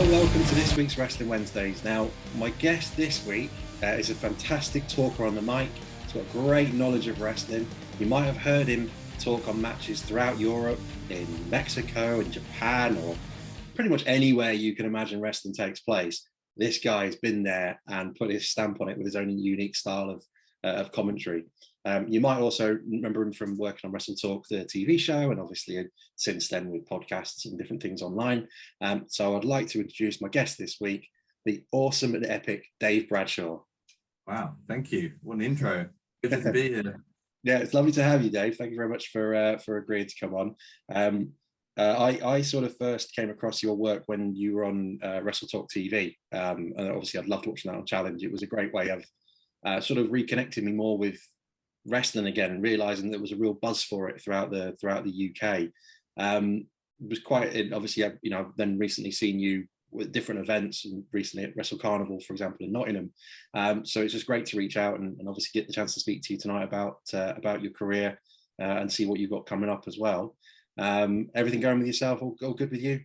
Well, welcome to this week's Wrestling Wednesdays. Now, my guest this week is a fantastic talker on the mic. He's got great knowledge of wrestling. You might have heard him talk on matches throughout Europe, in Mexico, in Japan, or pretty much anywhere you can imagine wrestling takes place. This guy's been there and put his stamp on it with his own unique style of commentary. You might also remember him from working on Wrestle Talk, the TV show, and obviously since then with podcasts and different things online. So I'd like to introduce my guest this week, the awesome and epic Dave Bradshaw. Wow, thank you. What an intro. Good to be here. Yeah, it's lovely to have you, Dave. Thank you very much for agreeing to come on. I sort of first came across your work when you were on Wrestle Talk TV, and obviously I'd loved watching that on Challenge. It was a great way of sort of reconnecting me more with wrestling again and realizing there was a real buzz for it throughout the UK. It was quite obviously, you know, I've then recently seen you with different events, and recently at Wrestle Carnival, for example, in Nottingham. So it's just great to reach out and obviously get the chance to speak to you tonight about your career and see what you've got coming up as well. Everything going with yourself? All good with you?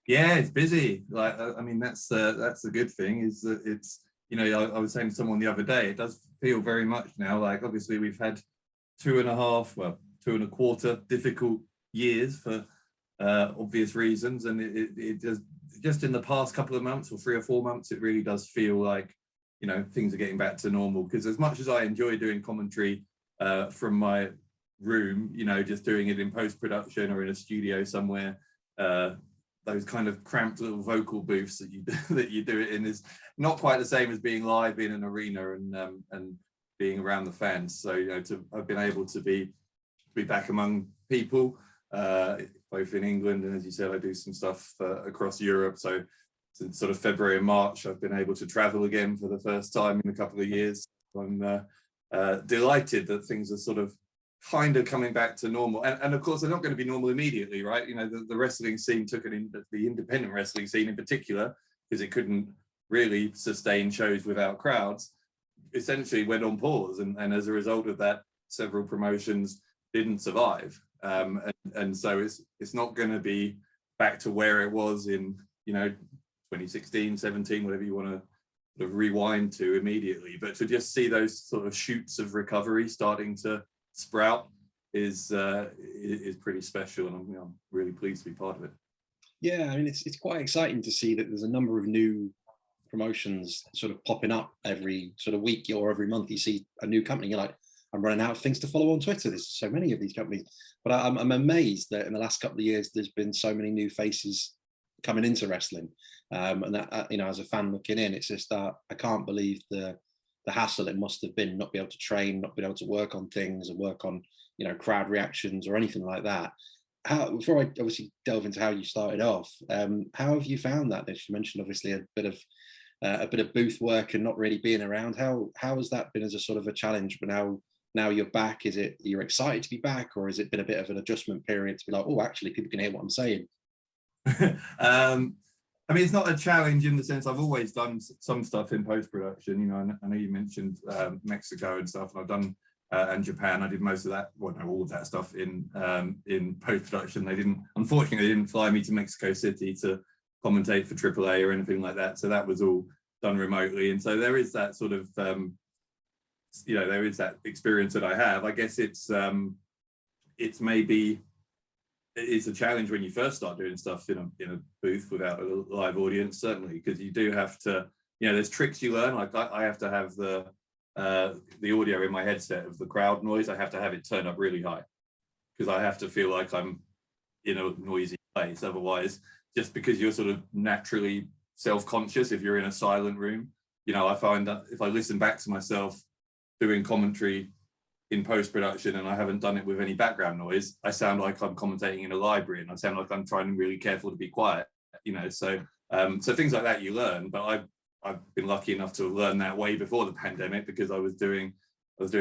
Yeah, it's busy. Like, I mean, that's the good thing, is that it's, you know, I was saying to someone the other day, it does feel very much now like, obviously we've had 2.25 difficult years for obvious reasons, and it just in the past couple of months or 3 or 4 months, it really does feel like, you know, things are getting back to normal. Because as much as I enjoy doing commentary from my room, you know, just doing it in post-production or in a studio somewhere, those kind of cramped little vocal booths that you do it in is not quite the same as being live in an arena and being around the fans. So, you know, I've been able to be back among people, both in England, and as you said, I do some stuff across Europe. So since sort of February and March, I've been able to travel again for the first time in a couple of years. I'm delighted that things are sort of kind of coming back to normal, and of course they're not going to be normal immediately, right? You know, the wrestling scene the independent wrestling scene in particular, because it couldn't really sustain shows without crowds, essentially went on pause, and as a result of that, several promotions didn't survive, and so it's not going to be back to where it was in, you know, 2016, 17, whatever you want to sort of rewind to immediately, but to just see those sort of shoots of recovery starting to sprout is pretty special, and I'm really pleased to be part of it. Yeah, I mean, it's quite exciting to see that there's a number of new promotions sort of popping up every sort of week or every month. You see a new company, you're like, I'm running out of things to follow on Twitter. There's so many of these companies, but I'm amazed that in the last couple of years there's been so many new faces coming into wrestling, and that, you know, as a fan looking in, it's just that I can't believe the hassle it must have been not be able to train, not be able to work on things and work on, you know, crowd reactions or anything like that. Before I obviously delve into how you started off, how have you found that? As you mentioned, obviously a bit of booth work and not really being around. How has that been as a sort of a challenge? But now you're back. Is it you're excited to be back, or has it been a bit of an adjustment period to be like, oh, actually people can hear what I'm saying? I mean, it's not a challenge in the sense I've always done some stuff in post-production. You know, I know you mentioned Mexico and stuff, and I've done and Japan. I did most of that, well, no, all of that stuff in post-production. Unfortunately, they didn't fly me to Mexico City to commentate for AAA or anything like that. So that was all done remotely. And so there is that sort of, you know, there is that experience that I have. I guess it's a challenge when you first start doing stuff in a booth without a live audience, certainly, because you do have to, you know, there's tricks you learn. Like I have to have the audio in my headset of the crowd noise. I have to have it turned up really high, because I have to feel like I'm in a noisy place. Otherwise, just because you're sort of naturally self-conscious if you're in a silent room, you know, I find that if I listen back to myself doing commentary in post-production and I haven't done it with any background noise, I sound like I'm commentating in a library, and I sound like I'm trying really careful to be quiet, you know. So things like that you learn, but I've been lucky enough to learn that way before the pandemic, because I was doing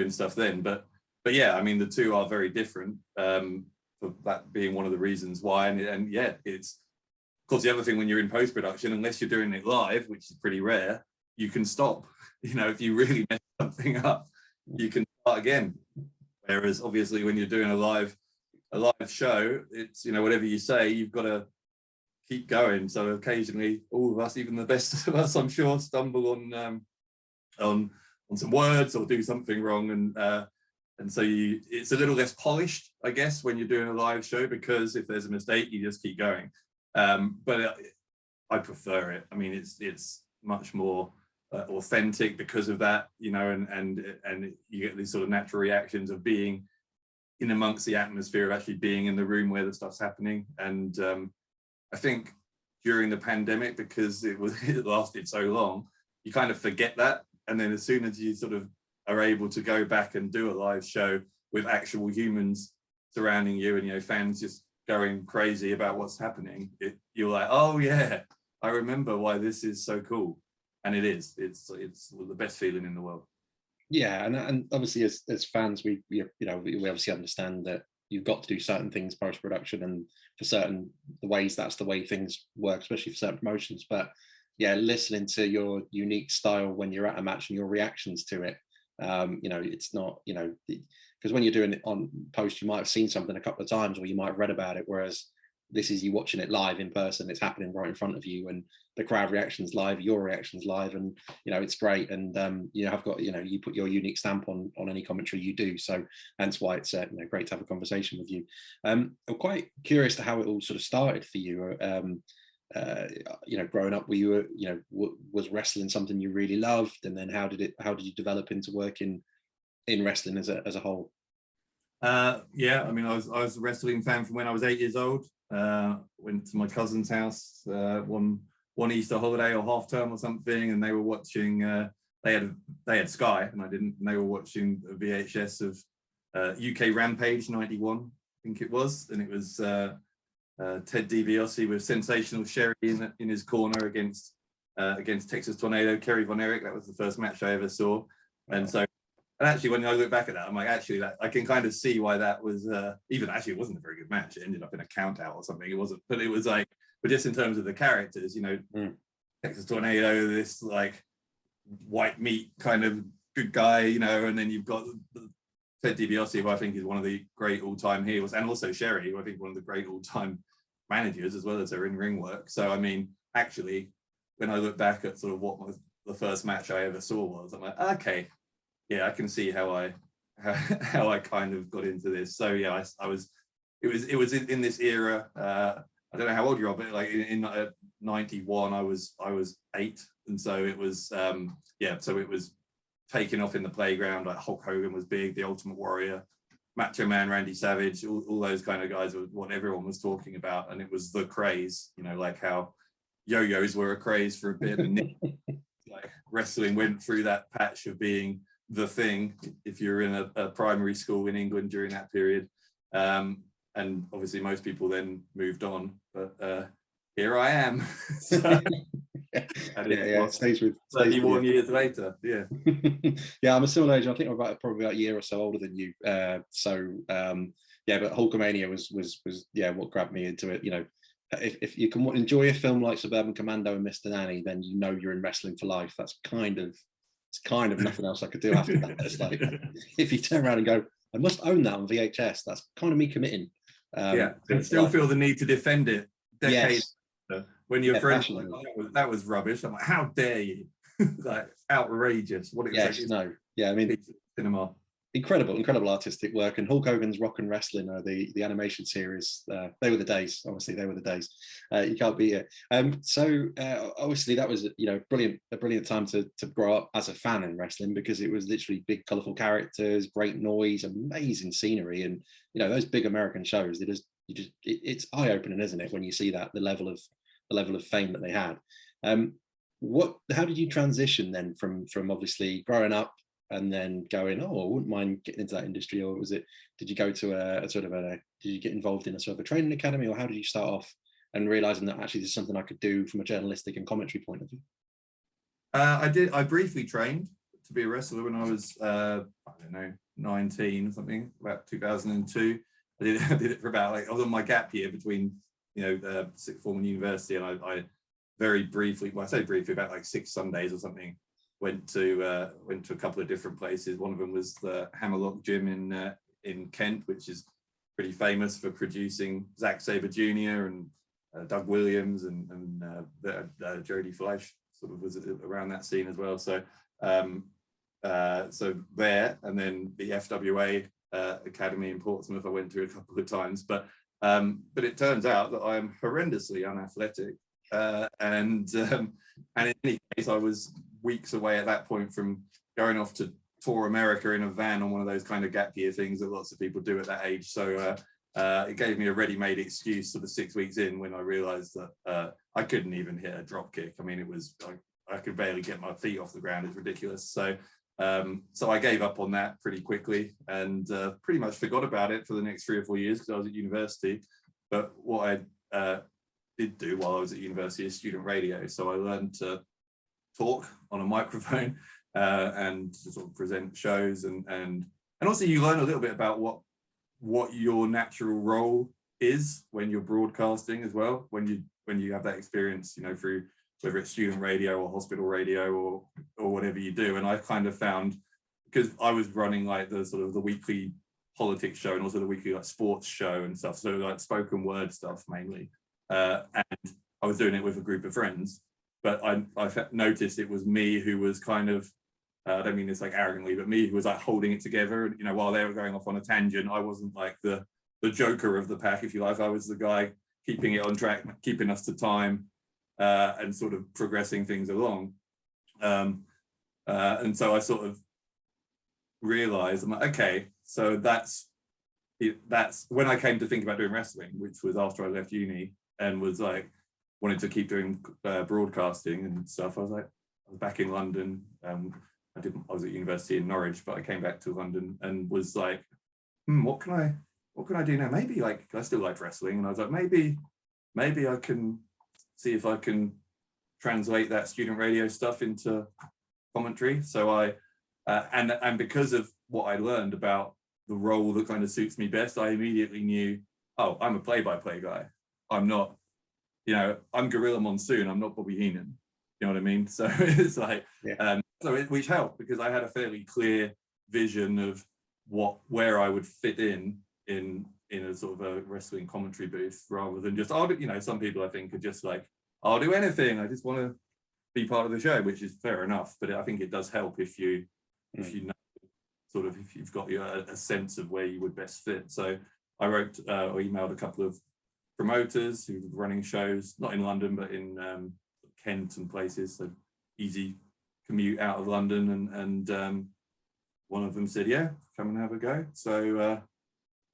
stuff then. But yeah, I mean, the two are very different, for that being one of the reasons why. And yeah, it's, of course, the other thing when you're in post-production, unless you're doing it live, which is pretty rare, you can stop. You know, if you really mess something up, you can start again. Whereas obviously when you're doing a live show, it's, you know, whatever you say, you've got to keep going. So occasionally, all of us, even the best of us, I'm sure, stumble on some words or do something wrong, and so it's a little less polished, I guess, when you're doing a live show, because if there's a mistake, you just keep going. But I prefer it. I mean, it's much more authentic because of that, you know, and you get these sort of natural reactions of being in amongst the atmosphere, of actually being in the room where the stuff's happening. And I think during the pandemic, because it lasted so long, you kind of forget that. And then as soon as you sort of are able to go back and do a live show with actual humans surrounding you, and, you know, fans just going crazy about what's happening, you're like, oh yeah, I remember why this is so cool. And it is. It's the best feeling in the world. Yeah, and obviously as fans, we obviously understand that you've got to do certain things post-production, and for certain ways, that's the way things work, especially for certain promotions. But yeah, listening to your unique style when you're at a match and your reactions to it, you know, it's not, you know, because when you're doing it on post, you might have seen something a couple of times, or you might have read about it, whereas this is you watching it live in person. It's happening right in front of you, and the crowd reactions live, your reactions live, and you know, it's great. And you know, I've got, you know, you put your unique stamp on any commentary you do, so hence why it's you know, great to have a conversation with you. I'm quite curious to how it all sort of started for you. You know, growing up, were you, you know, was wrestling something you really loved, and then how did you develop into working in wrestling as a whole? Yeah, I mean, I was a wrestling fan from when I was 8 years old. Went to my cousin's house one Easter holiday or half term or something, and they were watching. They had Sky, and I didn't. And they were watching a VHS of UK Rampage '91, I think it was, and it was Ted DiBiase with Sensational Sherry in his corner against Texas Tornado, Kerry Von Erich. That was the first match I ever saw, and so. And actually, when I look back at that, I'm like, actually, that I can kind of see why that was. Even actually, it wasn't a very good match. It ended up in a count out or something. It wasn't, but it was like, but just in terms of the characters, you know, Texas Tornado, this like white meat kind of good guy, you know, and then you've got Ted DiBiase, who I think is one of the great all-time heels, and also Sherry, who I think one of the great all-time managers, as well as her in-ring work. So, I mean, actually, when I look back at sort of what the first match I ever saw was, I'm like, okay. Yeah, I can see how I kind of got into this. So yeah, it was in this era. I don't know how old you are, but like in 91, I was 8, and so it was yeah. So it was taking off in the playground. Like Hulk Hogan was big, the Ultimate Warrior, Macho Man, Randy Savage, all those kind of guys were what everyone was talking about, and it was the craze. You know, like how yo-yos were a craze for a bit, and like wrestling went through that patch of being the thing if you're in a primary school in England during that period, and obviously most people then moved on, but here I am. So, yeah, it stays with 31 years later. Yeah. Yeah, I'm a similar age. I think I'm probably about a year or so older than you. So yeah, but Hulkamania was yeah what grabbed me into it. You know, if you can enjoy a film like Suburban Commando and Mr. Nanny, then you know you're in wrestling for life. It's kind of nothing else I could do after that. It's like, if you turn around and go, I must own that on VHS, that's kind of me committing. Yeah, and still like, feel the need to defend it decades later, when your friends like, oh, that was rubbish. I'm like, how dare you? Like, outrageous. What it was like, no. Yeah, I mean, cinema. Incredible artistic work. And Hulk Hogan's Rock and Wrestling, the animation series, they were the days. Honestly, they were the days. You can't beat it. So obviously that was, you know, a brilliant time to grow up as a fan in wrestling, because it was literally big, colorful characters, great noise, amazing scenery, and you know, those big American shows. It's eye opening, isn't it, when you see that the level of fame that they had. How did you transition then from obviously growing up and then going, oh, I wouldn't mind getting into that industry? Or did you go to did you get involved in a sort of a training academy, or how did you start off and realizing that actually this is something I could do from a journalistic and commentary point of view? I briefly trained to be a wrestler when I was, I don't know, 19 or something, about 2002. I did it for about, like, I was on my gap year between, you know, sixth form and university, and I very briefly, well, I say briefly, about like 6 Sundays or something, went to a couple of different places. One of them was the Hammerlock Gym in Kent, which is pretty famous for producing Zack Sabre Jr. and Doug Williams and Jodie Fleisch sort of was around that scene as well. So so there, and then the FWA Academy in Portsmouth I went to a couple of times, but it turns out that I'm horrendously unathletic, and in any case I was weeks away at that point from going off to tour America in a van on one of those kind of gap year things that lots of people do at that age. So it gave me a ready-made excuse sort of 6 weeks in, when I realized that I couldn't even hit a drop kick. I mean, it was I could barely get my feet off the ground. It's ridiculous. So I gave up on that pretty quickly, and pretty much forgot about it for the next 3 or 4 years because I was at university. But what I did do while I was at university is student radio. So I learned to talk on a microphone and to sort of present shows, and also you learn a little bit about what your natural role is when you're broadcasting as well, when you have that experience, you know, through whether it's student radio or hospital radio or whatever you do. And I kind of found, because I was running like the sort of the weekly politics show and also the weekly like sports show and stuff, so like spoken word stuff mainly, and I was doing it with a group of friends, but I noticed it was me who was kind of, I don't mean this like arrogantly, but me who was like holding it together. You know, while they were going off on a tangent, I wasn't like the joker of the pack, if you like. I was the guy keeping it on track, keeping us to time, and sort of progressing things along. And so I sort of realized, I'm like, okay, so that's when I came to think about doing wrestling, which was after I left uni and was like, wanted to keep doing broadcasting and stuff. I was back in London. I was at university in Norwich, but I came back to London and was like, what can I do now? Maybe like, I still liked wrestling, and I was like, maybe I can see if I can translate that student radio stuff into commentary. So I and because of what I learned about the role that kind of suits me best, I immediately knew, oh, I'm a play-by-play guy. I'm not, you know, I'm Gorilla Monsoon. I'm not Bobby Heenan. You know what I mean? So it's like, which helped because I had a fairly clear vision of where I would fit in a sort of a wrestling commentary booth, rather than just, you know, some people I think are just like, I'll do anything. I just want to be part of the show, which is fair enough. But I think it does help if you know, sort of, if you've got a sense of where you would best fit. So I wrote or emailed a couple of promoters who were running shows, not in London, but in Kent and places, so easy commute out of London, and one of them said, yeah, come and have a go. So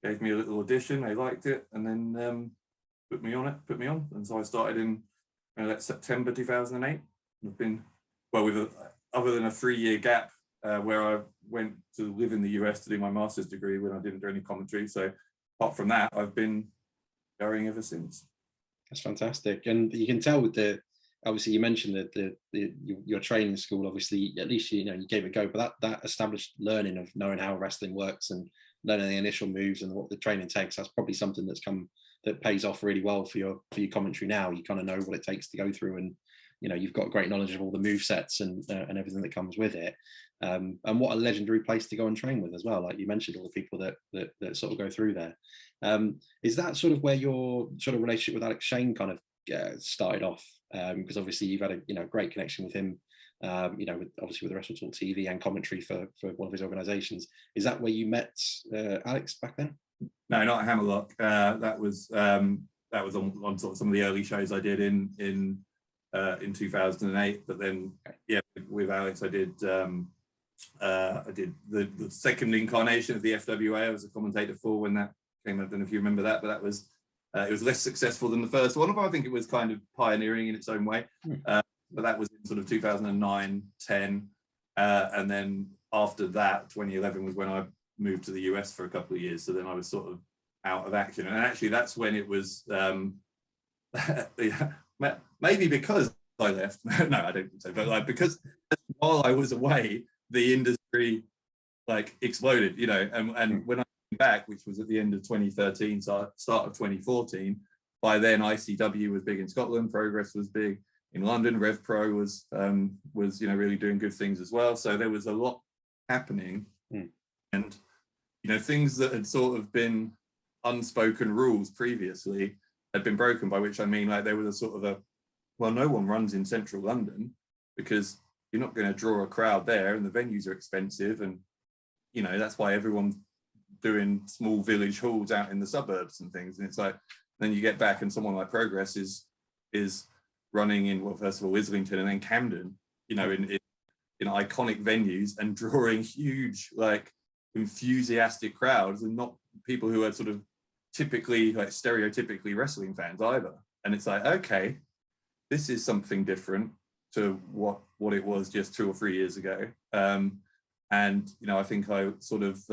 gave me a little audition, they liked it, and then put me on, and so I started in September 2008. I've been, well, other than a 3-year gap where I went to live in the US to do my master's degree when I didn't do any commentary, so apart from that, I've been going ever since. That's fantastic. And you can tell with obviously you mentioned that your training school, obviously, at least, you know, you gave it a go, but that established learning of knowing how wrestling works and learning the initial moves and what the training takes, that's probably something that pays off really well for your commentary now. You kind of know what it takes to go through, and you know, you've got great knowledge of all the move sets and everything that comes with it. And what a legendary place to go and train with as well. Like you mentioned, all the people that sort of go through there. Is that sort of where your sort of relationship with Alex Shane kind of started off? Because obviously you've had a great connection with him, obviously with Wrestle Talk TV and commentary for one of his organizations. Is that where you met Alex back then? No, not at Hammerlock. That was on sort of some of the early shows I did in 2008. But then, yeah, with Alex, I did the second incarnation of the FWA. I was a commentator for when that came. I don't know if you remember that, but that was it was less successful than the first one. But I think it was kind of pioneering in its own way. But that was in sort of 2009, 10, and then after that, 2011 was when I moved to the US for a couple of years. So then I was sort of out of action, and actually that's when it was maybe because I left. No, I don't think so. But like, because while I was away, the industry like exploded, you know, and when I came back, which was at the end of 2013, so start of 2014, by then ICW was big in Scotland, Progress was big in London, Rev Pro was you know, really doing good things as well. So there was a lot happening, and you know, things that had sort of been unspoken rules previously had been broken, by which I mean like there was a sort of a, well, no one runs in central London because you're not going to draw a crowd there, and the venues are expensive, and you know that's why everyone's doing small village halls out in the suburbs and things. And it's like, then you get back and someone like Progress is running in, well, first of all, Islington and then Camden, you know, in iconic venues, and drawing huge, like, enthusiastic crowds, and not people who are sort of typically, like, stereotypically wrestling fans either. And it's like, okay, this is something different to what it was just 2 or 3 years ago. And you know, I think I sort of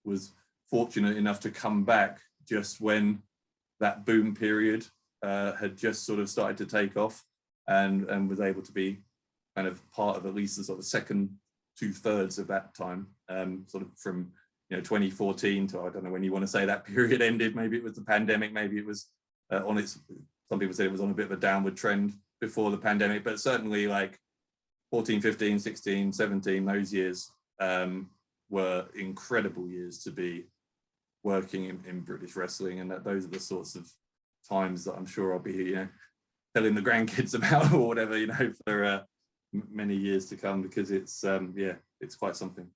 was fortunate enough to come back just when that boom period had just sort of started to take off, and was able to be kind of part of at least the sort of second 2/3 of that time, sort of from, you know, 2014 to, I don't know when you want to say that period ended. Maybe it was the pandemic, maybe it was on its, some people said it was on a bit of a downward trend before the pandemic, but certainly like 14, 15, 16, 17, those years were incredible years to be working in British wrestling, and that those are the sorts of times that I'm sure I'll be, you know, telling the grandkids about or whatever, you know, for many years to come, because it's yeah, it's quite something.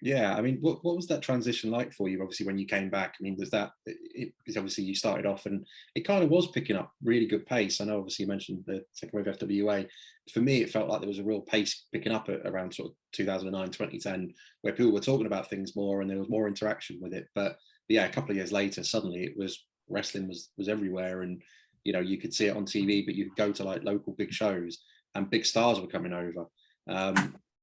Yeah, I mean, what was that transition like for you? Obviously, when you came back, I mean, there's that. Because obviously you started off, and it kind of was picking up really good pace. I know, obviously, you mentioned the second wave FWA. For me, it felt like there was a real pace picking up at around sort of 2009, 2010, where people were talking about things more, and there was more interaction with it. But yeah, a couple of years later, suddenly it was, wrestling was everywhere, and you know, you could see it on TV, but you could go to like local big shows, and big stars were coming over.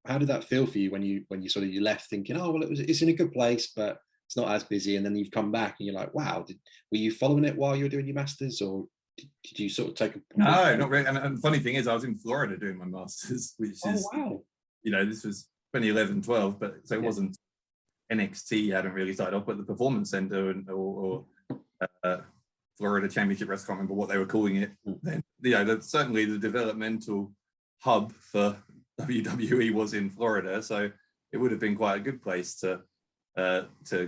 How did that feel for you when you sort of you left thinking, oh well, it's in a good place, but it's not as busy, and then you've come back and you're like, wow, were you following it while you were doing your masters, or did you sort of take a No, not really. And the funny thing is, I was in Florida doing my masters, which is, wow, you know, this was 2011, 12, but so it wasn't NXT hadn't really started off, but the Performance Center or Florida Championship Wrestling, I can't remember what they were calling it then. You know, that's certainly the developmental hub for WWE was in Florida, so it would have been quite a good place to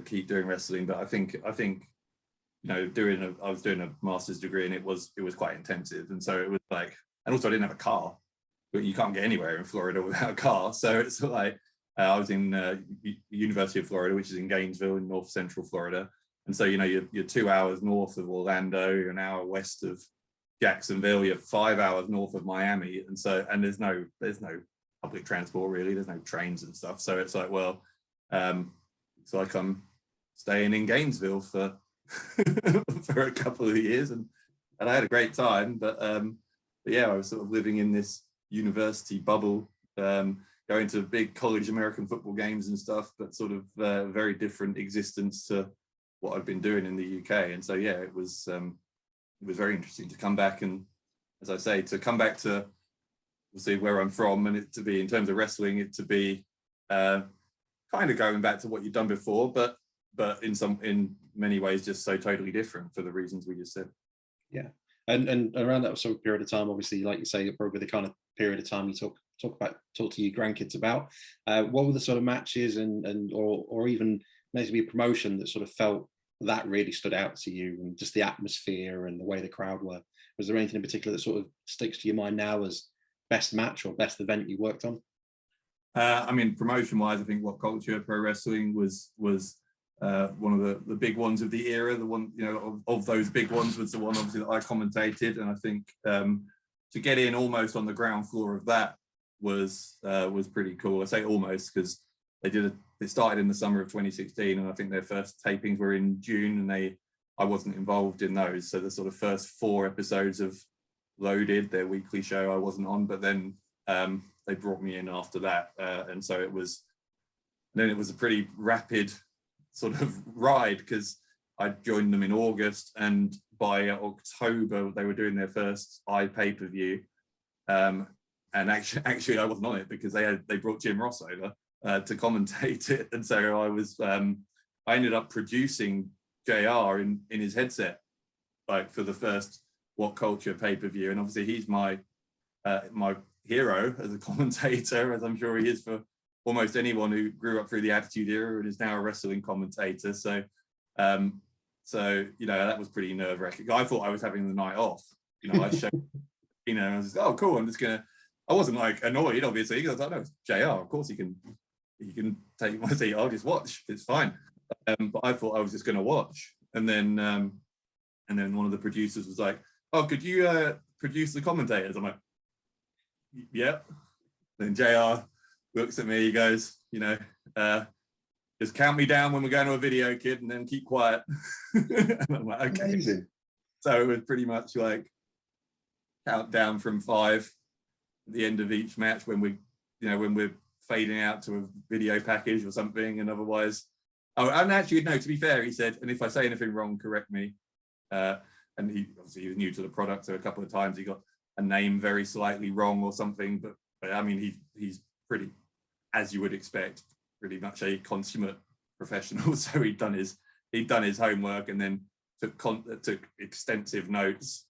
keep doing wrestling. But I think you know, I was doing a master's degree, and it was quite intensive, and so it was like, and also I didn't have a car, but you can't get anywhere in Florida without a car, so it's like I was in University of Florida, which is in Gainesville in north central Florida, and so, you know, you're 2 hours north of Orlando, you're an hour west of Jacksonville, you're 5 hours north of Miami, and so, and there's no public transport really, there's no trains and stuff, so it's like, well, it's like I'm staying in Gainesville for for a couple of years, and I had a great time, but yeah, I was sort of living in this university bubble, going to big college American football games and stuff, but sort of very different existence to what I've been doing in the UK. And so yeah, it was very interesting to come back, and as I say, to come back to, we'll see, where I'm from, and it to be, in terms of wrestling, it to be kind of going back to what you've done before, but in many ways just so totally different for the reasons we just said. Yeah. And around that sort of period of time, obviously, like you say, probably the kind of period of time you talk to your grandkids about. What were the sort of matches or even maybe a promotion that sort of felt that really stood out to you, and just the atmosphere and the way the crowd were? Was there anything in particular that sort of sticks to your mind now as best match or best event you worked on? I mean, promotion-wise, I think What Culture Pro Wrestling was one of the big ones of the era. The one, you know, of those big ones was the one obviously that I commentated, and I think to get in almost on the ground floor of that was pretty cool. I say almost because they started in the summer of 2016, and I think their first tapings were in June, and I wasn't involved in those. So the sort of first 4 episodes of Loaded, their weekly show, I wasn't on, but then they brought me in after that, and so it was a pretty rapid sort of ride, because I joined them in August, and by October they were doing their first pay-per-view, and actually I wasn't on it because they brought Jim Ross over to commentate it, and so I ended up producing JR in his headset, like, for the first What Culture pay-per-view, and obviously he's my hero as a commentator, as I'm sure he is for almost anyone who grew up through the Attitude Era and is now a wrestling commentator. So So, you know, that was pretty nerve-wracking. I thought I was having the night off. You know, I showed, you know, I was just, oh, cool. I wasn't like annoyed, obviously, because I was like, no, it's JR. Of course he can take my seat. I'll just watch. It's fine. But I thought I was just going to watch. And then one of the producers was like, oh, could you produce the commentators? I'm like, yep. Then JR looks at me, he goes, you know, just count me down when we're going to a video, kid, and then keep quiet. And I'm like, okay. Amazing. So it was pretty much like count down from 5 at the end of each match when we're fading out to a video package or something, and otherwise. Oh, and actually, no, to be fair, he said, and if I say anything wrong, correct me. And he was new to the product, so a couple of times he got a name very slightly wrong or something, but I mean, he's pretty, as you would expect, pretty much a consummate professional. So he'd done his homework, and then took extensive notes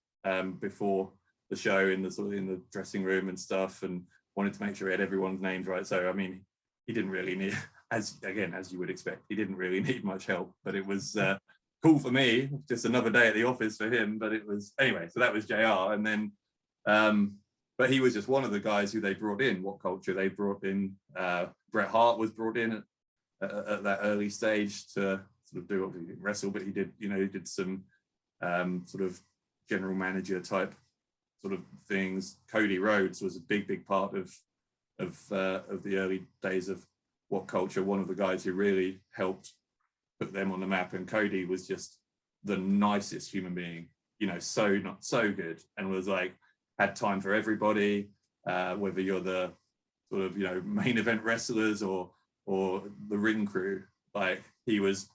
before the show in the dressing room and stuff, and wanted to make sure he had everyone's names right. So I mean, he didn't really need, as you would expect, he didn't really need much help, but it was cool for me, just another day at the office for him. But it was, anyway, so that was JR. And then but he was just one of the guys who they brought in. What Culture they brought in, Bret Hart was brought in at that early stage to sort of do, what he didn't wrestle, but he did some sort of general manager type sort of things. Cody Rhodes was a big part of the early days of What Culture, one of the guys who really helped put them on the map. And Cody was just the nicest human being, you know, so good, and was like, had time for everybody, whether you're the sort of, you know, main event wrestlers or the ring crew. Like he was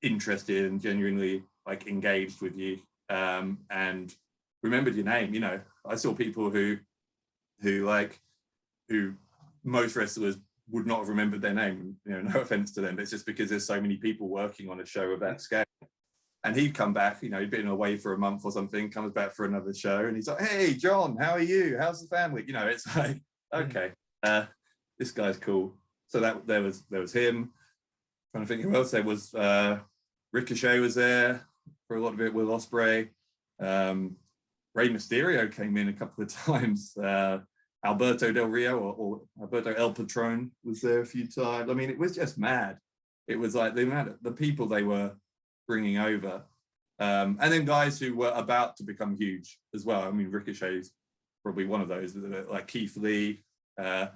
interested and genuinely like engaged with you, and remembered your name. You know, I saw people who most wrestlers would not have remembered their name. You know, no offense to them, but it's just because there's so many people working on a show of that scale. And he'd come back, you know, he'd been away for a month or something, comes back for another show, and he's like, hey, John, how are you? How's the family? You know, it's like, okay, this guy's cool. So that there was him. Trying to think who else there was. Ricochet was there for a lot of it, Will Ospreay. Rey Mysterio came in a couple of times. Alberto Del Rio or Alberto El Patron was there a few times. I mean, it was just mad. It was like the people they were bringing over, and then guys who were about to become huge as well. I mean, Ricochet's probably one of those, like Keith Lee, the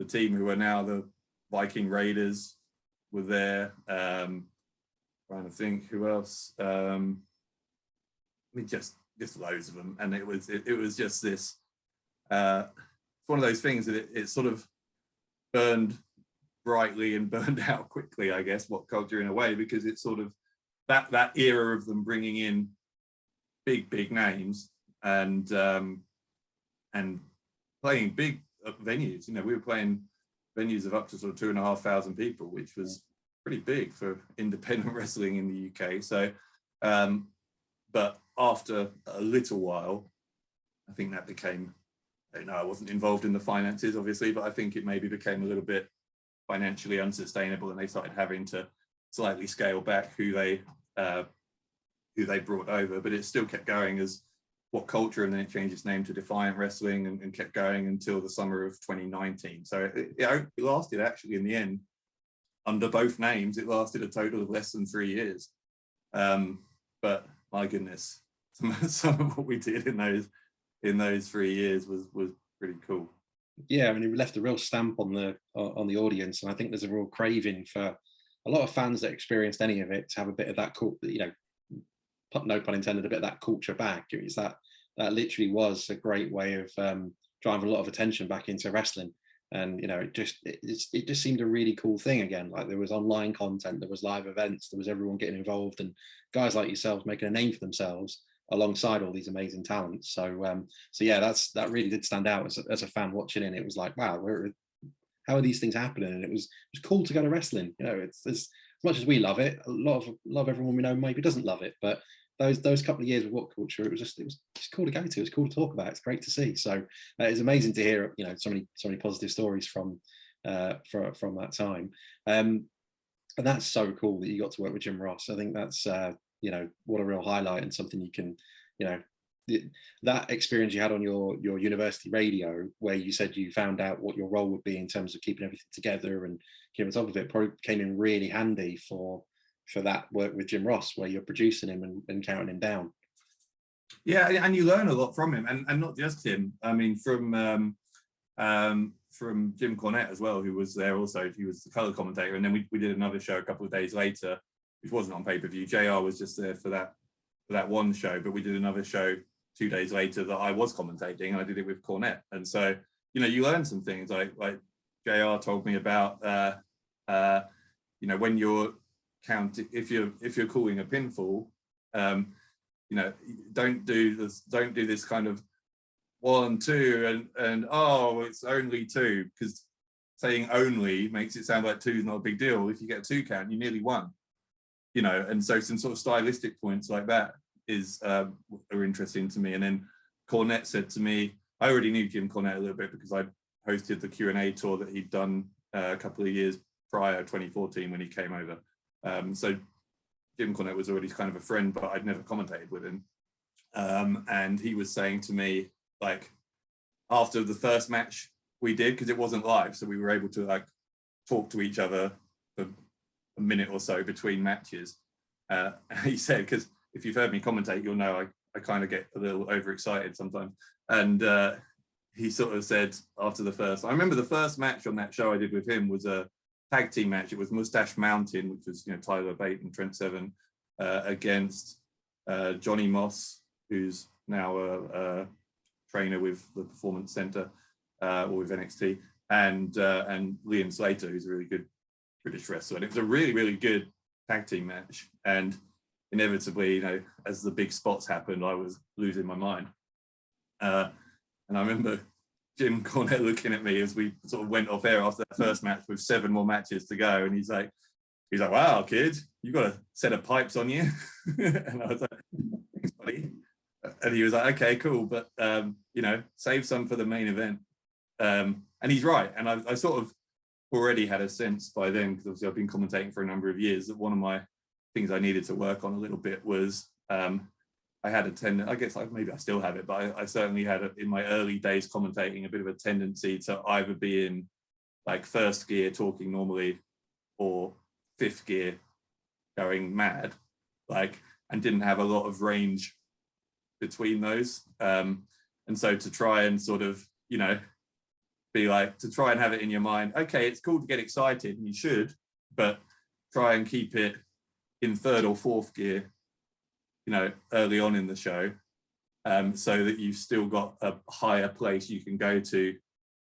team who are now the Viking Raiders were there. Trying to think who else. I mean, just loads of them, and it was just this. It's one of those things that it sort of burned brightly and burned out quickly, I guess, What Culture in a way, because it's sort of that era of them bringing in big names and playing big venues. You know, we were playing venues of up to sort of 2,500 people, which was pretty big for independent wrestling in the UK. So, but after a little while, I think that became, I wasn't involved in the finances, obviously, but I think it maybe became a little bit financially unsustainable, and they started having to slightly scale back who they brought over. But it still kept going as What Culture, and then it changed its name to Defiant Wrestling, and kept going until the summer of 2019. So it lasted, actually, in the end, under both names, it lasted a total of less than 3 years. But my goodness, some of what we did in those 3 years was pretty cool. Yeah, I mean, it left a real stamp on the audience, and I think there's a real craving for a lot of fans that experienced any of it to have a bit of that, you know, no pun intended, a bit of that culture back. It's that literally was a great way of driving a lot of attention back into wrestling. And, you know, it just seemed a really cool thing again. Like, there was online content, there was live events, there was everyone getting involved, and guys like yourselves making a name for themselves alongside all these amazing talents. So yeah, that really did stand out as a fan watching it. And it was like, wow, how are these things happening? And it was cool to go to wrestling. You know, it's as much as we love it, a lot of everyone we know maybe doesn't love it, but those couple of years of What Culture, it was just cool to go to. It's cool to talk about. It's great to see. So it's amazing to hear, you know, so many positive stories from that time. And that's so cool that you got to work with Jim Ross. I think that's what a real highlight, and something you can, that experience you had on your university radio, where you said you found out what your role would be in terms of keeping everything together and keeping on top of it, probably came in really handy for that work with Jim Ross, where you're producing him and counting him down. Yeah, and you learn a lot from him, and not just him. I mean, from Jim Cornette as well, who was there also. He was the color commentator, and then we did another show a couple of days later, which wasn't on pay-per-view. JR was just there for that one show, but we did another show 2 days later that I was commentating, and I did it with Cornette. And so, you learn some things, like JR told me about, when you're counting, if you're calling a pinfall, don't do this kind of 1, 2, and oh, it's only 2, because saying only makes it sound like 2 is not a big deal. If you get a 2 count, you nearly won. And so some sort of stylistic points like that are interesting to me. And then Cornette said to me, I already knew Jim Cornette a little bit because I hosted the Q&A tour that he'd done a couple of years prior, 2014, when he came over. So Jim Cornette was already kind of a friend, but I'd never commentated with him. And he was saying to me, like, after the first match we did, because it wasn't live, so we were able to like talk to each other for a minute or so between matches. He said, because if you've heard me commentate, you'll know I kind of get a little overexcited sometimes. And he sort of said after the first, I remember the first match on that show I did with him was a tag team match. It was Mustache Mountain, which was Tyler Bate and Trent Seven against Johnny Moss, who's now a trainer with the Performance Center or with NXT, and Liam Slater, who's a really good British wrestler. And it was a really, really good tag team match. And inevitably, as the big spots happened, I was losing my mind. And I remember Jim Cornette looking at me as we sort of went off air after that first match with 7 more matches to go. And he's like, wow, kid, you got a set of pipes on you. And I was like, thanks, buddy. And he was like, okay, cool. But, save some for the main event. And he's right. And I sort of already had a sense by then, because obviously I've been commentating for a number of years, that one of my things I needed to work on a little bit was I had a tendency, I guess maybe I still have it, but I certainly had in my early days commentating a bit of a tendency to either be in like first gear talking normally or fifth gear going mad, and didn't have a lot of range between those. And so to try and sort of, be like, to try and have it in your mind, okay, it's cool to get excited and you should, but try and keep it in third or fourth gear, early on in the show, so that you've still got a higher place you can go to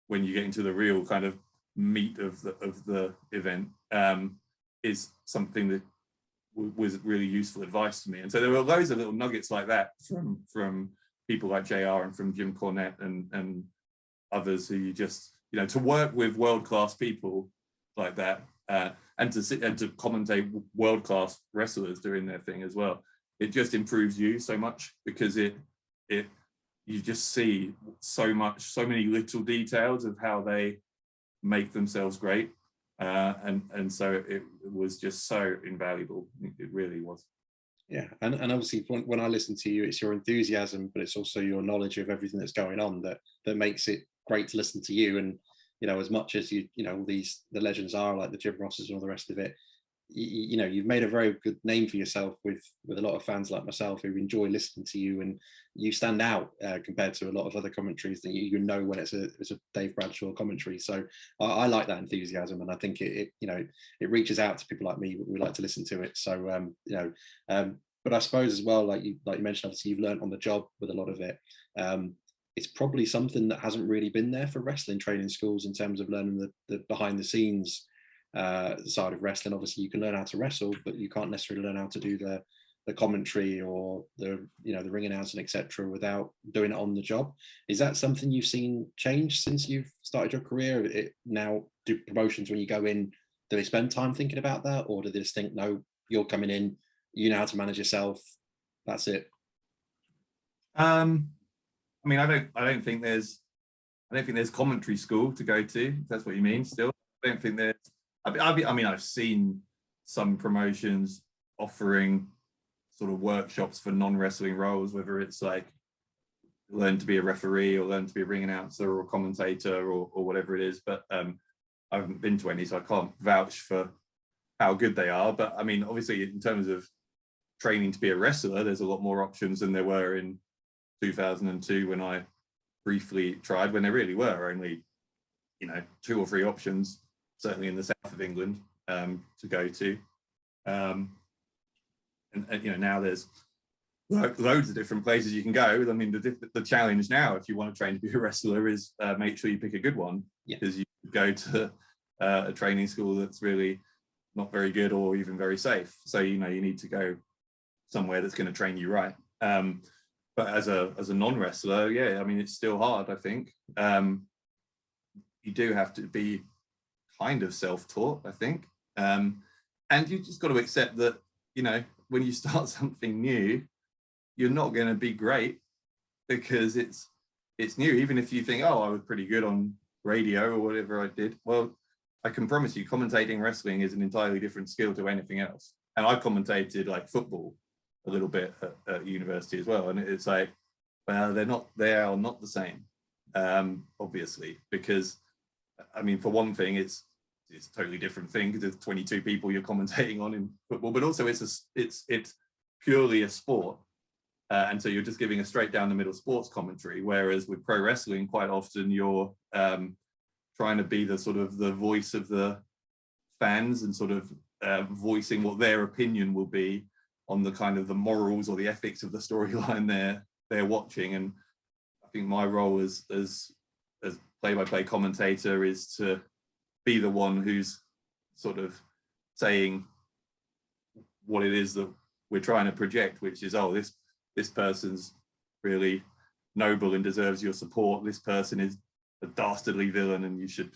when you get into the real kind of meat of the event, is something that was really useful advice to me. And so there were loads of little nuggets like that from people like JR and from Jim Cornette and others who you just, to work with world-class people like that, and to sit and to commentate world-class wrestlers doing their thing as well. It just improves you so much, because you just see so many little details of how they make themselves great. And so it was just so invaluable. It really was. Yeah, and obviously when I listen to you, it's your enthusiasm, but it's also your knowledge of everything that's going on that makes it great to listen to you. And as much as the legends are like the Jim Rosses and all the rest of it, you've made a very good name for yourself with a lot of fans like myself who enjoy listening to you, and you stand out compared to a lot of other commentaries that you know when it's a Dave Bradshaw commentary. So I like that enthusiasm, and I think it reaches out to people like me who like to listen to it. So but I suppose as well, like you mentioned, obviously you've learned on the job with a lot of it. It's probably something that hasn't really been there for wrestling training schools in terms of learning the behind the scenes side of wrestling. Obviously you can learn how to wrestle, but you can't necessarily learn how to do the commentary or the ring announcing, etc., without doing it on the job. Is that something you've seen change since you've started your career? Now do promotions, when you go in, do they spend time thinking about that, or do they just think, no, you're coming in, you know how to manage yourself, that's it? I mean, I don't think there's commentary school to go to, if that's what you mean. Still, I don't think there's. I mean, I've seen some promotions offering sort of workshops for non-wrestling roles, whether it's like learn to be a referee or learn to be a ring announcer or commentator or whatever it is. But I haven't been to any, so I can't vouch for how good they are. But I mean, obviously, in terms of training to be a wrestler, there's a lot more options than there were in 2002 when I briefly tried, when there really were only, 2 or 3 options, certainly in the south of England, to go to. And now there's loads of different places you can go. I mean, the challenge now, if you want to train to be a wrestler, is make sure you pick a good one, because you go to a training school that's really not very good or even very safe. So you need to go somewhere that's going to train you right. But as a non-wrestler, I mean, it's still hard, I think. You do have to be kind of self-taught, I think. And you just got to accept that, when you start something new, you're not going to be great because it's new. Even if you think, oh, I was pretty good on radio or whatever I did. Well, I can promise you, commentating wrestling is an entirely different skill to anything else. And I commentated like football a little bit at university as well. And it's like, well, they are not the same, obviously, because, I mean, for one thing, it's a totally different thing because there's 22 people you're commentating on in football, but also it's purely a sport. And so you're just giving a straight down the middle sports commentary. Whereas with pro wrestling, quite often you're trying to be the sort of the voice of the fans and sort of voicing what their opinion will be on the kind of the morals or the ethics of the storyline they're watching. And I think my role as play-by-play commentator is to be the one who's sort of saying what it is that we're trying to project, which is, oh, this person's really noble and deserves your support. This person is a dastardly villain and you should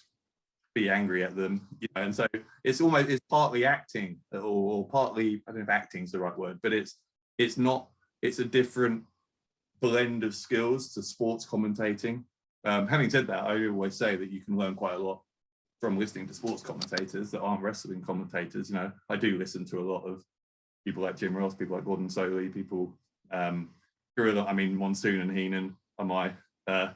be angry at them. And so it's partly acting or partly, I don't know if acting's the right word, but it's a different blend of skills to sports commentating. Having said that, I always say that you can learn quite a lot from listening to sports commentators that aren't wrestling commentators. I do listen to a lot of people like Jim Ross, people like Gordon Soley, people Monsoon and Heenan are my well,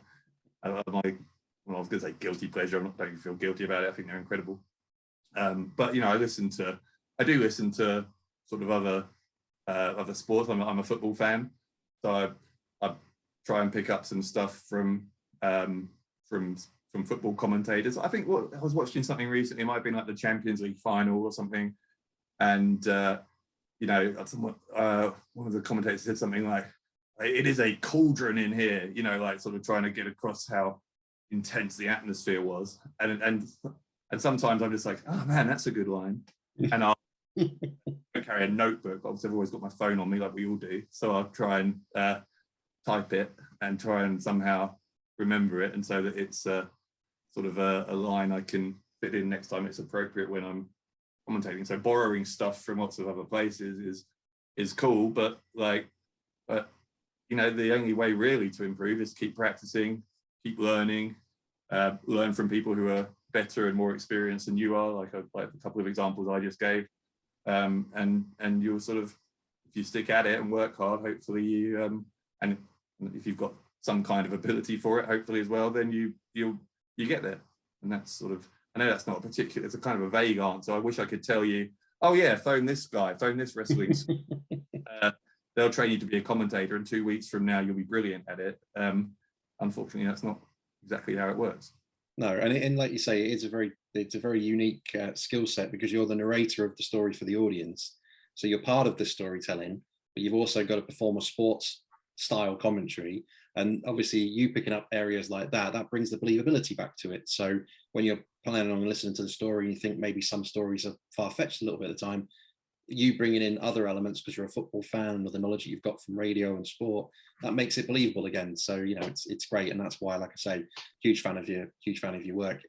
I was going to say guilty pleasure. I don't feel guilty about it. I think they're incredible. But I do listen to sort of other sports. I'm a football fan, so I try and pick up some stuff from football commentators. I think I was watching something recently. It might have been like the Champions League final or something, and one of the commentators said something like, "It is a cauldron in here," like sort of trying to get across how intense the atmosphere was. And sometimes I'm just like, oh man, that's a good line. And I'll carry a notebook. Obviously, I've always got my phone on me, like we all do. So I'll try and type it and try and somehow remember it, and so that it's sort of a line I can fit in next time it's appropriate when I'm commentating. So borrowing stuff from lots of other places is cool, but the only way really to improve is keep practicing, keep learning, learn from people who are better and more experienced than you are, like a couple of examples I just gave, and you'll sort of, if you stick at it and work hard, hopefully you and if you've got some kind of ability for it, hopefully as well, then you get there. And that's sort of, I know that's not a particular, it's a kind of a vague answer. I wish I could tell you, oh yeah, phone this wrestling they'll train you to be a commentator, and 2 weeks from now you'll be brilliant at it. Unfortunately, that's not exactly how it works. No, and like you say, it's a very unique skill set, because you're the narrator of the story for the audience. So you're part of the storytelling, but you've also got to perform a sports style commentary. And obviously you picking up areas like that brings the believability back to it. So when you're planning on listening to the story and you think maybe some stories are far-fetched a little bit of the time, you bringing in other elements because you're a football fan with the knowledge that you've got from radio and sport, that makes it believable again. So it's great, and that's why, like I say, huge fan of your work.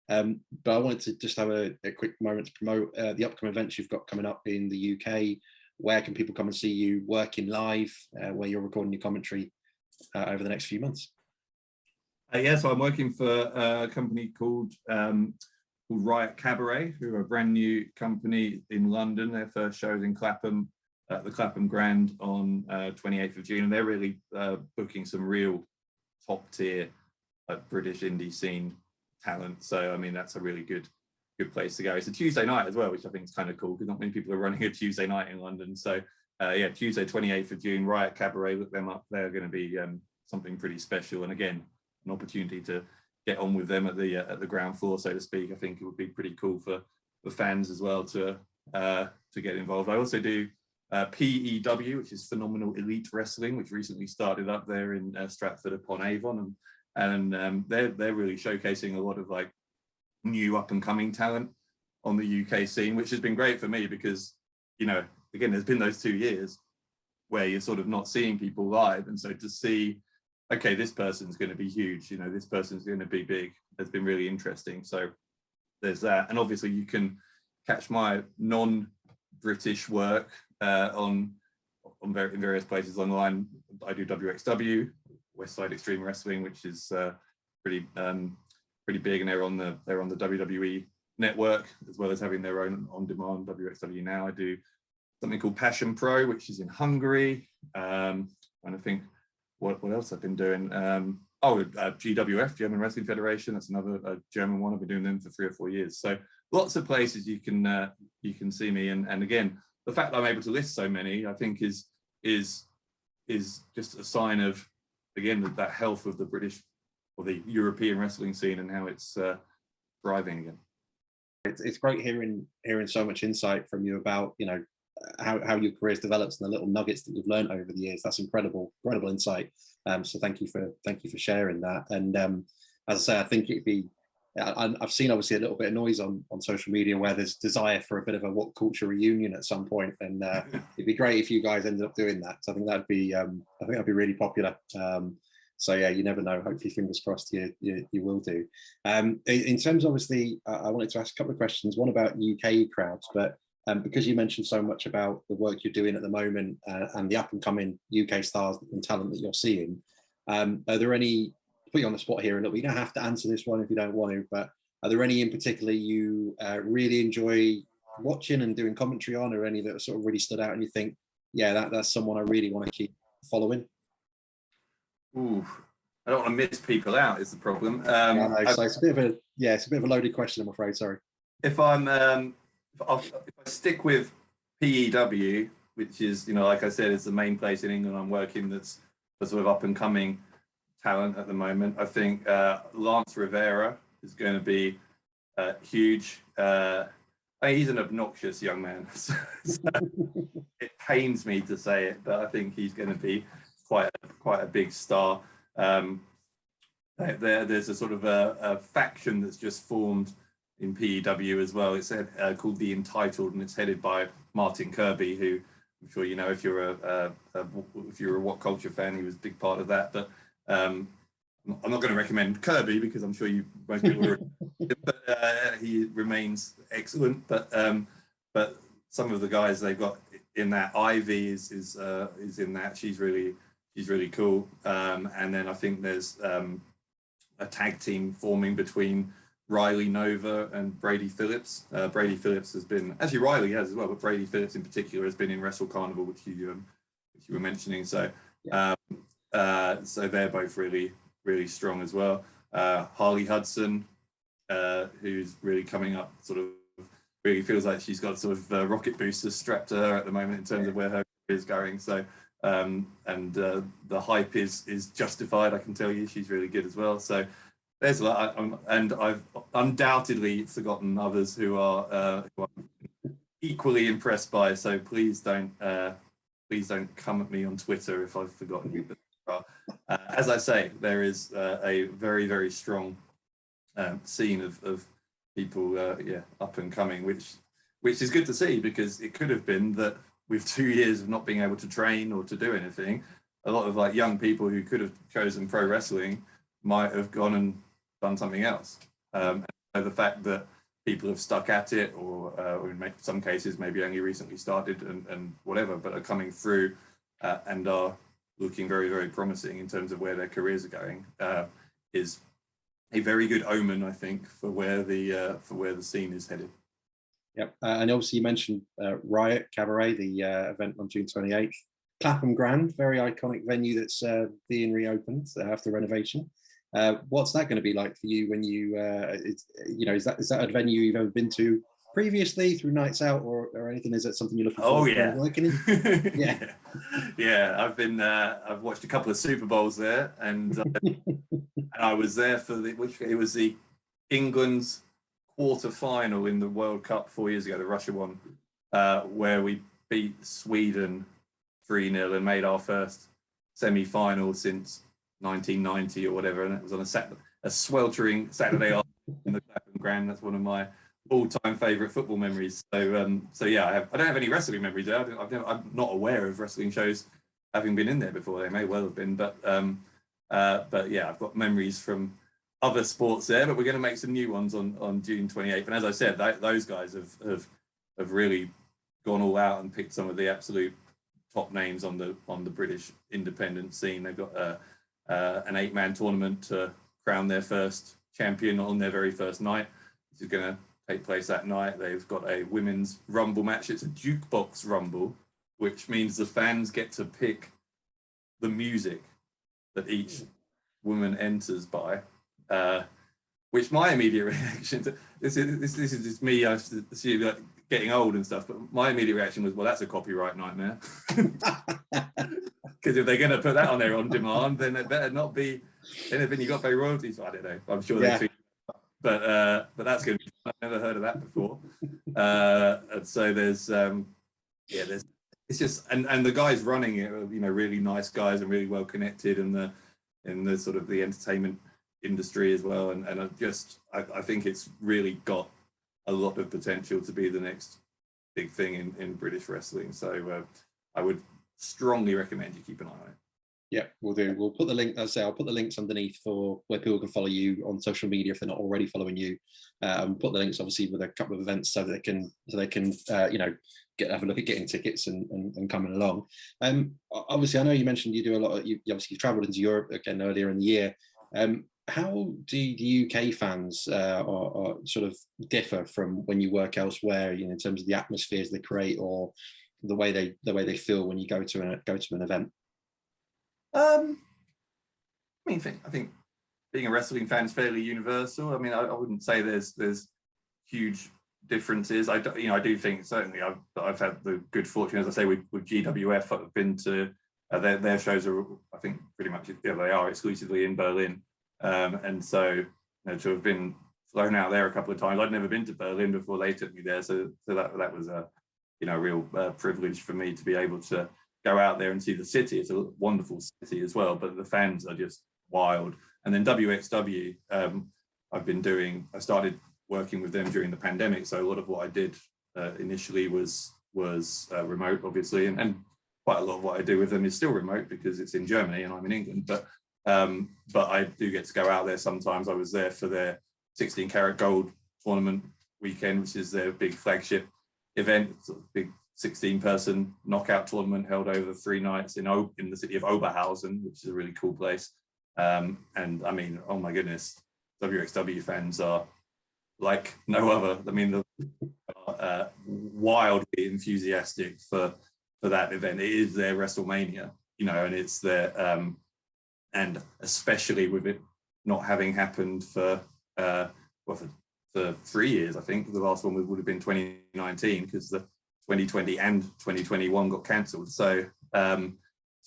But I wanted to just have a quick moment to promote the upcoming events you've got coming up in the UK. Where can people come and see you working live, where you're recording your commentary over the next few months? So I'm working for a company called Riot Cabaret, who are a brand new company in London. Their first show's in Clapham at the Clapham Grand on 28th of June, and they're really booking some real top tier British indie scene talent. So I mean, that's a really good place to go. It's a Tuesday night as well, which I think is kind of cool because not many people are running a Tuesday night in London. So yeah, Tuesday 28th of June, Riot Cabaret, look them up. They're going to be something pretty special, and again, an opportunity to get on with them at the ground floor, so to speak. I think it would be pretty cool for the fans as well to get involved. I also do PEW, which is Phenomenal Elite Wrestling, which recently started up there in Stratford upon Avon, and they're really showcasing a lot of like new up and coming talent on the UK scene, which has been great for me because, you know, again, there's been those 2 years where you're sort of not seeing people live, and so to see, okay, this person's going to be huge, you know, this person's going to be big, has been really interesting. So there's that, and obviously you can catch my non-British work in various places online. I do WXW, West Side Extreme Wrestling, which is pretty big, and they're on the WWE network, as well as having their own on-demand WXW now. I do something called Passion Pro, which is in Hungary. And I think what else I've been doing. GWF, German Wrestling Federation. That's another German one. I've been doing them for 3 or 4 years. So lots of places you can see me. And again, the fact that I'm able to list so many, I think is just a sign of, again, that health of the British or the European wrestling scene and how it's thriving again. It's great hearing so much insight from you about, you know, how your career's developed and the little nuggets that you've learned over the years. That's incredible insight. So thank you for sharing that. And as I say, I think it'd be, I've seen obviously a little bit of noise on social media where there's desire for a bit of a what culture reunion at some point, and it'd be great if you guys ended up doing that. So I think that'd be really popular. So yeah, you never know. Hopefully, fingers crossed, you will do. In terms, obviously, I wanted to ask a couple of questions. One about UK crowds, but because you mentioned so much about the work you're doing at the moment and the up and coming UK stars and talent that you're seeing, are there any? Put you on the spot here a little bit. You don't have to answer this one if you don't want to, but are there any in particular you really enjoy watching and doing commentary on, or any that sort of really stood out and you think, yeah, that's someone I really want to keep following? Ooh, I don't want to miss people out is the problem. So it's a bit of a loaded question, I'm afraid. Sorry. If I stick with PEW, which is, you know, like I said, is the main place in England I'm working that's for sort of up and coming talent at the moment. I think Lance Rivera is going to be huge. He's an obnoxious young man. So it pains me to say it, but I think he's going to be quite a big star. There's a sort of a faction that's just formed in PEW as well. It's called the Entitled, and it's headed by Martin Kirby, who I'm sure you know if you're a What Culture fan. He was a big part of that. But I'm not going to recommend Kirby because I'm sure most people are, but he remains excellent. But some of the guys they've got in that, Ivy is in that. She's really cool. And then I think there's a tag team forming between Riley Nova and Brady Phillips. Brady Phillips has been, actually Riley has as well, but Brady Phillips in particular has been in Wrestle Carnival, which you were mentioning. So so they're both really strong as well. Harley Hudson, who's really coming up, sort of really feels like she's got sort of rocket boosters strapped to her at the moment in terms of where her career is going. So the hype is justified. I can tell you, she's really good as well. So there's a lot, and I've undoubtedly forgotten others who are equally impressed by. So please don't come at me on Twitter if I've forgotten you. But as I say, there is a very, very strong scene of people, up and coming, which is good to see, because it could have been that with 2 years of not being able to train or to do anything, a lot of like young people who could have chosen pro wrestling might have gone and done something else. And so the fact that people have stuck at it, or in some cases maybe only recently started and whatever, but are coming through and are looking very, very promising in terms of where their careers are going, is a very good omen, I think, for where the scene is headed. Yep. And obviously you mentioned Riot Cabaret, the event on June 28th. Clapham Grand, very iconic venue that's being reopened after renovation. What's that going to be like for you when you, is that a venue you've ever been to previously through nights out or anything? Is that something you're looking forward to working in? Yeah. Yeah. I've watched a couple of Super Bowls there, and I was there for it was the England's quarter final in the World Cup 4 years ago, the Russia one, where we beat Sweden 3-0 and made our first semi-final since 1990 or whatever, and it was on a sweltering Saturday afternoon in the Clapham Grand. That's one of my all-time favourite football memories. So yeah, I don't have any wrestling memories there. I'm not aware of wrestling shows having been in there before. They may well have been, but yeah, I've got memories from other sports there. But we're going to make some new ones on June 28th. And as I said, those guys have really gone all out and picked some of the absolute top names on the British independent scene. They've got an 8-man tournament to crown their first champion on their very first night, which is going to take place that night. They've got a women's rumble match. It's a jukebox rumble, which means the fans get to pick the music that each woman enters by. Which my immediate reaction to this is just me. I see like getting old and stuff, but my immediate reaction was, well, that's a copyright nightmare. Because if they're going to put that on there on demand, then it better not be anything you got to pay royalties. I don't know. I'm sure they. But that's going to be. I've never heard of that before. And so there's it's just and the guys running it are, really nice guys and really well connected in the sort of the entertainment industry as well. And I think it's really got a lot of potential to be the next big thing in British wrestling. So I would strongly recommend you keep an eye on it. Yeah, we'll do. We'll put the link. As I say, I'll put the links underneath for where people can follow you on social media if they're not already following you. And put the links obviously with a couple of events so they can have a look at getting tickets and coming along. Obviously, I know you mentioned you do a lot of. You obviously travelled into Europe again earlier in the year. How do the UK fans or sort of differ from when you work elsewhere? In terms of the atmospheres they create or the way they feel when you go to an event. I think being a wrestling fan is fairly universal. I mean, I wouldn't say there's huge differences. I do think certainly I've had the good fortune, as I say, with GWF. I've been to their shows are, I think, pretty much they are exclusively in Berlin, and so to have been flown out there a couple of times. I'd never been to Berlin before they took me there, so that was a real privilege for me to be able to go out there and see the city. It's a wonderful city as well, but the fans are just wild. And then WXW, I started working with them during the pandemic, so a lot of what I did initially was remote, obviously, and quite a lot of what I do with them is still remote because it's in Germany and I'm in England, but I do get to go out there sometimes. I was there for their 16 karat gold tournament weekend, which is their big flagship event, sort of big 16-person knockout tournament held over 3 nights in the city of Oberhausen, which is a really cool place. And I mean, oh my goodness, WXW fans are like no other. I mean, they're wildly enthusiastic for that event. It is their WrestleMania, and it's their and especially with it not having happened for 3 years. I think the last one would have been 2019 because the 2020 and 2021 got cancelled. So to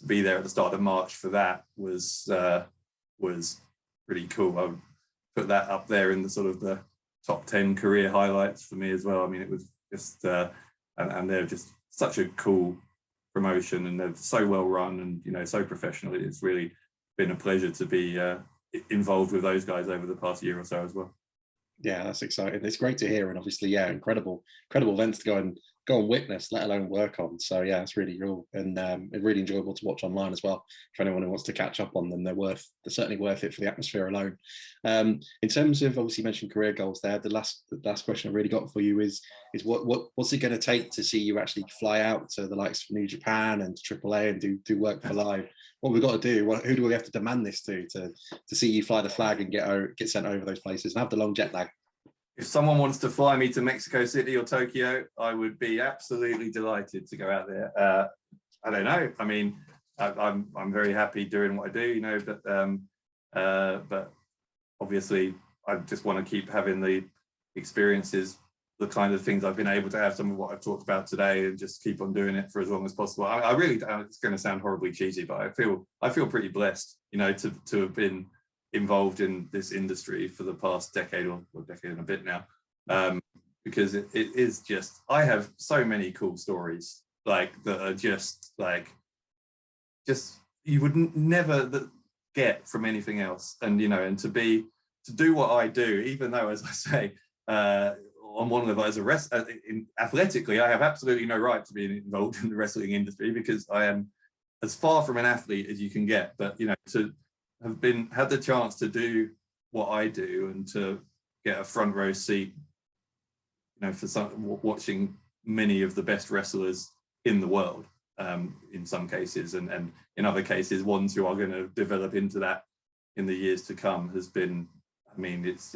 be there at the start of March for that was pretty cool. I would put that up there in the sort of the top 10 career highlights for me as well. I mean, it was just and they're just such a cool promotion, and they're so well run and so professional. It's really been a pleasure to be involved with those guys over the past year or so as well. Yeah, that's exciting. It's great to hear, and obviously, incredible events to go and witness, let alone work on. So yeah, it's really cool and really enjoyable to watch online as well. For anyone who wants to catch up on them, they're certainly worth it for the atmosphere alone. In terms of, obviously, you mentioned career goals there. The last question I really got for you is what's it going to take to see you actually fly out to the likes of New Japan and AAA and do work for live? What we've got to do? Who do we have to demand this to see you fly the flag and get sent over those places and have the long jet lag? If someone wants to fly me to Mexico City or Tokyo, I would be absolutely delighted to go out there. I don't know. I mean, I'm very happy doing what I do, you know, but obviously I just want to keep having the experiences, the kind of things I've been able to have, some of what I've talked about today, and just keep on doing it for as long as possible. I really, it's going to sound horribly cheesy, but I feel pretty blessed, you know, to have been involved in this industry for the past decade or decade and a bit now, because it is just, I have so many cool stories like that are just you would never get from anything else. And you know, and to do what I do, even though, as I say, on one level, as a wrestler, athletically, I have absolutely no right to be involved in the wrestling industry because I am as far from an athlete as you can get. But you know, to have had the chance to do what I do and to get a front row seat, you know, for watching many of the best wrestlers in the world, in some cases, and in other cases, ones who are going to develop into that in the years to come, has been, I mean, it's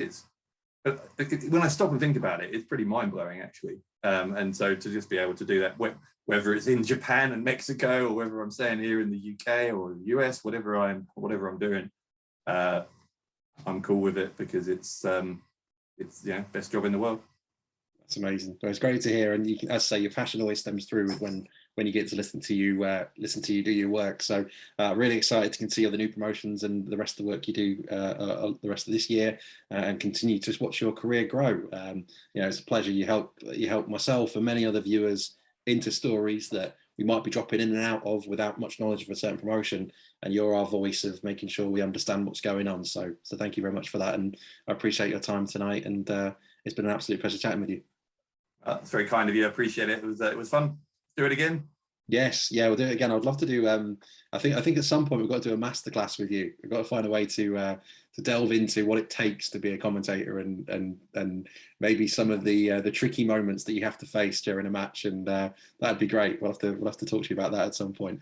when I stop and think about it, it's pretty mind-blowing actually. And so to just be able to do that, whether it's in Japan and Mexico, or whether I'm staying here in the UK or the US, whatever I'm doing, I'm cool with it because it's yeah, best job in the world. That's amazing. Well, it's great to hear, and you can, as I say, your passion always stems through when you get to listen to you do your work. So really excited to see all the new promotions and the rest of the work you do the rest of this year, and continue to watch your career grow. You know, it's a pleasure. You help myself and many other viewers into stories that we might be dropping in and out of without much knowledge of a certain promotion, and you're our voice of making sure we understand what's going on. So thank you very much for that, and I appreciate your time tonight, and it's been an absolute pleasure chatting with you. It's very kind of you. I appreciate it. It was fun. Do it again. Yes, yeah, we'll do it again. I'd love to do. I think at some point we've got to do a masterclass with you. We've got to find a way to delve into what it takes to be a commentator, and maybe some of the tricky moments that you have to face during a match. And that'd be great. We'll have to talk to you about that at some point.